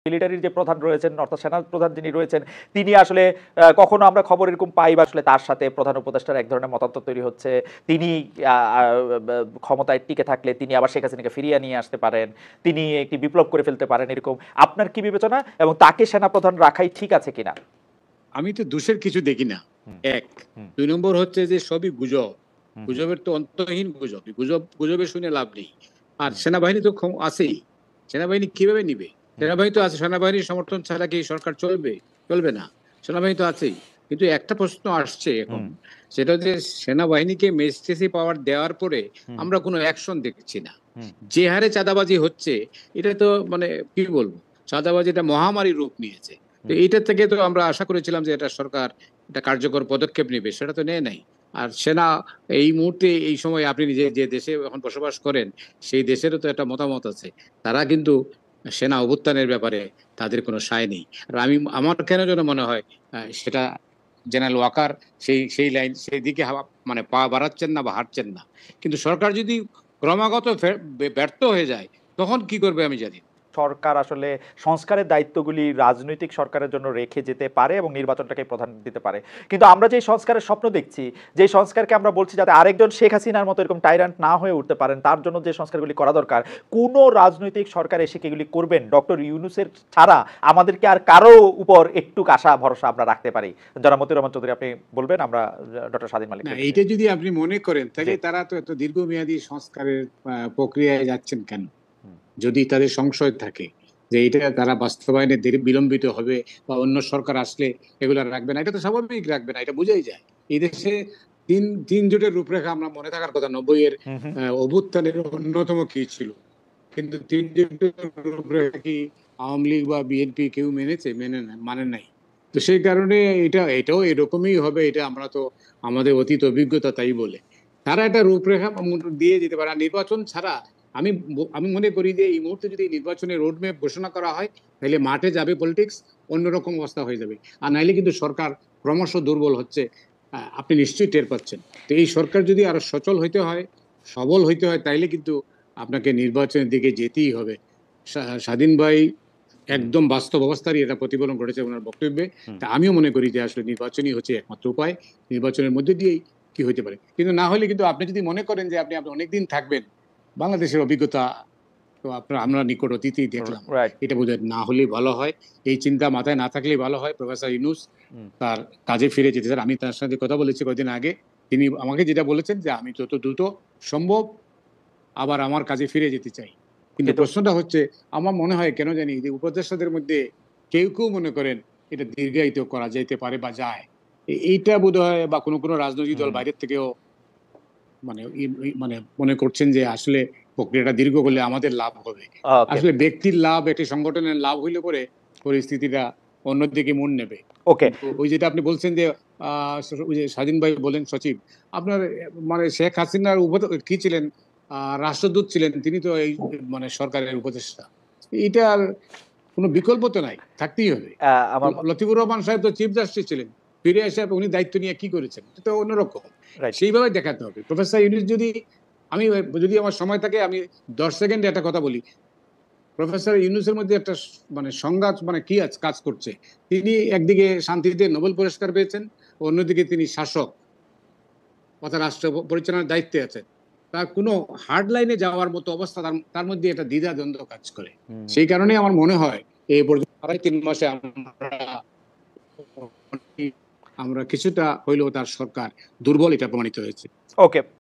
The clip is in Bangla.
মিলিটারির যে প্রধান রয়েছেন অর্থাৎ সেনা প্রধান যিনি রয়েছেন তিনি আসলে কখনো আমরা খবর এরকম পাই বা আসলে তার সাথে প্রধান উপদেষ্টার এক ধরনের মতান্তর তৈরি হচ্ছে। তিনি ক্ষমতায় টিকে থাকলে তিনি আবার শেখ হাসিনাকে ফিরিয়ে নিয়ে আসতে পারেন, তিনি একটি বিপ্লব করে ফেলতে পারেন, এরকম আপনার কি বিবেচনা এবং তাকে সেনাপ্রধান রাখাই ঠিক আছে কিনা? আমি তো দোষের কিছু দেখি না। এক, দুই নম্বর হচ্ছে যে সবই গুজব। গুজবের তো অন্তহীন গুজব, গুজবে শুনে লাভ নেই। আর সেনাবাহিনী তো আছেই, সেনাবাহিনী কিভাবে নিবে? সেনাবাহিনী তো আছে, সেনাবাহিনীর সমর্থন ছাড়া কি সরকার চলবে? চলবে না। সেনাবাহিনী তো আছেই। কিন্তু একটা প্রশ্ন আসছে এখন, সেটা যে সেনাবাহিনীকে ম্যাজিস্ট্রেসি পাওয়ার দেওয়ার পরে আমরা কোনো অ্যাকশন দেখছি না। যে হারে চাঁদাবাজি হচ্ছে, এটা তো মানে কি বলবো, চাঁদাবাজিটা মহামারী রূপ নিয়েছে। তো এইটা থেকে তো আমরা আশা করেছিলাম যে এটা সরকার একটা কার্যকর পদক্ষেপ নেবে, সেটা তো নেয় নাই। আর সেনা এই মুহূর্তে এই সময় আপনি যে দেশে এখন বসবাস করেন সেই দেশেরও তো একটা মতামত আছে। তারা কিন্তু সেনা অভ্যুত্থানের ব্যাপারে তাদের কোনো সায় নেই। আর আমার কেন যেন মনে হয় সেটা জেনারেল ওয়াকার সেই সেই লাইন সেই দিকে মানে পা বাড়াচ্ছেন না বা হাঁটছেন না। কিন্তু সরকার যদি ক্রমাগত ব্যর্থ হয়ে যায় তখন কি করবে আমি জানি। সরকার আসলে সংস্কারের দায়িত্বগুলি রাজনৈতিক সরকারের জন্য রেখে যেতে পারে এবং নির্বাচনটাকে প্রধান দিতে পারে। কিন্তু আমরা যে সংস্কারের স্বপ্ন দেখছি, যে সংস্কারকে আমরা বলছি যাতে আরেকজন শেখ হাসিনার মতো এরকম টাইরান্ট না হয়ে উঠতে পারেন, তার জন্য যে সংস্কারগুলি করা দরকার, কোনো রাজনৈতিক সরকার এসে এগুলি করবেন ডক্টর ইউনূসের ছাড়া আমাদেরকে আর কারো উপর একটু আশা ভরসা আমরা রাখতে পারি? জনাব মতিউর রহমান চৌধুরী, আপনি বলবেন, আমরা ডক্টর স্বাধীন মালিক। এইটা যদি আপনি মনে করেন তাহলে তারা তো এত দীর্ঘমেয়াদী সংস্কারের প্রক্রিয়ায় যাচ্ছেন কেন? যদি তাদের সংশয় থাকে যে এটা তারা বাস্তবায়নে বিলম্বিত হবে বা অন্য সরকার আসলে এগুলো রাখবে না, এটা তো স্বাভাবিক রাখবে না, এটা বোঝাই যায়। এই দেশে তিন জোটের রূপরেখা আমরা মনে থাকার কথা, 90-এর অভ্যুত্থানের অন্যতম কি ছিল, কিন্তু তিন জোটের রূপরেখা কি আওয়ামী লীগ বা বিএনপি কেউ মেনেছে? মানে নাই। তো সেই কারণে এটাও এরকমই হবে, এটা আমরা তো আমাদের অতীত অভিজ্ঞতা তাই বলে। তারা একটা রূপরেখা দিয়ে যেতে পারে। আর নির্বাচন ছাড়া আমি আমি মনে করি যে এই মুহূর্তে যদি নির্বাচনের রোডম্যাপ ঘোষণা করা হয় তাহলে মাঠে যাবে পলিটিক্স, অন্যরকম অবস্থা হয়ে যাবে। আর নাইলে কিন্তু সরকার ক্রমশ দুর্বল হচ্ছে, আপনি নিশ্চয়ই টের পাচ্ছেন। তো এই সরকার যদি আরো সচল হইতে হয়, সবল হইতে হয়, তাইলে কিন্তু আপনাকে নির্বাচনের দিকে যেতেই হবে। স্বাধীন ভাই একদম বাস্তব অবস্থারই এটা প্রতিফলন ঘটেছে ওনার বক্তব্যে। তা আমিও মনে করি যে আসলে নির্বাচনই হচ্ছে একমাত্র উপায়। নির্বাচনের মধ্যে দিয়েই কি হইতে পারে। কিন্তু না হলে কিন্তু আপনি যদি মনে করেন যে আপনি অনেকদিন থাকবেন, বাংলাদেশের অভিজ্ঞতা তো আমরা নিকট অতীতেই দেখলাম, এটা বোধহয় না হলেই ভালো হয়। এই চিন্তা মাথায় না থাকলেই ভালো হয়। প্রফেসর ইউনূস তার কাজে ফিরে যেতে চান। আমি তার সাথে কথা বলেছি কয়েকদিন আগে, তিনি আমাকে যেটা বলেছেন যে আমি যত দ্রুত সম্ভব আবার আমার কাজে ফিরে যেতে চাই। কিন্তু প্রশ্নটা হচ্ছে, আমার মনে হয় কেন জানি যে উপদেষ্টাদের মধ্যে কেউ কেউ মনে করেন এটা দীর্ঘায়িত করা যেতে পারে বা যায়, এইটা বোধহয় বা কোনো রাজনৈতিক দল বাইরের থেকেও মানে মানে মনে করছেন যে আসলে প্রক্রিয়াটা দীর্ঘ করলে আমাদের লাভ হবে। আসলে ব্যক্তির লাভ, একটি সংগঠনের লাভ হইলে পরে পরিস্থিতিটা অন্যদিকে মন নেবে। ওই যেটা আপনি বলছেন যে ওই যে স্বাধীন ভাই বলেন সচিব, আপনার মানে শেখ হাসিনার কি ছিলেন, রাষ্ট্রদূত ছিলেন, তিনি তো এই মানে সরকারের উপদেষ্টা। এটার কোনো বিকল্প তো নাই, থাকতেই হবে। লতিফুর রহমান সাহেব তো চিফ জাস্টিস ছিলেন, ফিরে এসে উনি দায়িত্ব নিয়ে কি করেছেন এটা তো অন্যরকম, সেইভাবে দেখাতে হবে। প্রফেসর ইউনূস যদি আমার সময় থাকে আমি 10 সেকেন্ডে একটা কথা বলি। প্রফেসর ইউনূসের মধ্যে একটা মানে সংঘাত মানে কি কাজ করছে। তিনি একদিকে শান্তিতে নোবেল পুরস্কার পেয়েছেন, অন্যদিকে তিনি শাসক অর্থাৎ রাষ্ট্র পরিচালনার দায়িত্বে আছেন। তার কোনো হার্ড লাইনে যাওয়ার মতো অবস্থা তার মধ্যে একটা দ্বিধাদ্বন্দ্ব কাজ করে। সেই কারণে আমার মনে হয় এই পর্যন্ত 2.5-3 মাসে আমরা কিছুটা হইলেও তার সরকার দুর্বল, এটা প্রমাণিত হয়েছে। ওকে।